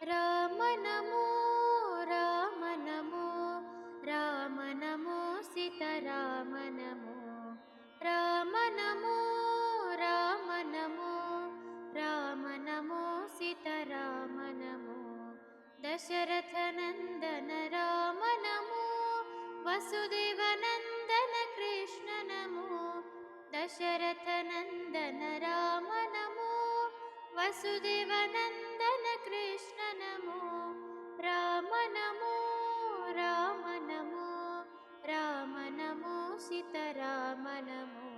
राम नमो राम नमो राम नमो सीताराम नमो राम नमो राम नमो राम नमो सीताराम नमो दशरथ नंदन राम नमो वसुदेव नंदन कृष्ण नमो दशरथ नंदन राम नमो वसुदेव नंदन कृष्ण नमो राम नमो राम नमो राम नमो सीताराम नमो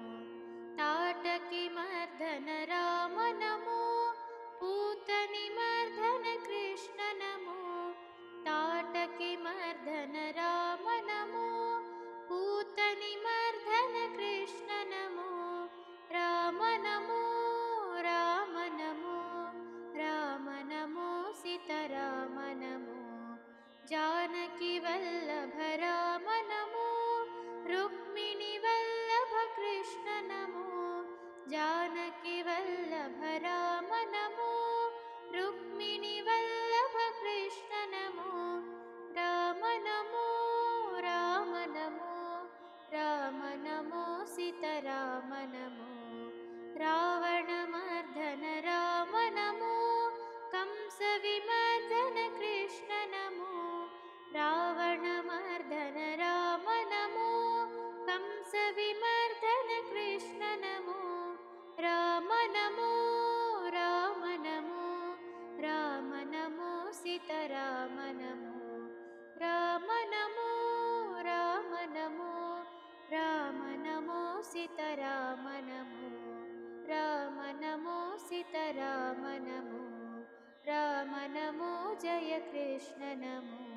ताटकी मर्दन राम नमो पूतनी मर्दन कृष्ण नमो ताटकी मर्दन राम नमो पूतनी मर्दन कृष्ण नमो राम नमो राम नमो राम नमो सीताराम नमो जानकी वल्लभ राम नमो रुक्मिणी वल्लभ कृष्ण नमो जानकी वल्लभ राम नमो रुक्मिणी वल्लभ कृष्ण नमो राम नमो राम नमो राम नमो सीताराम नमो रावणमर्दन राम नमो कंसविमर्दन कृष्ण नमो रावणमर्दन राम नमो कंसविमर्दन कृष्ण नमो राम नमो राम नमो राम नमो सीताराम नमो राम नमो राम नमो राम नमो सीताराम नमो राम नमो सीताराम नमो राम नमो जय कृष्ण नमो।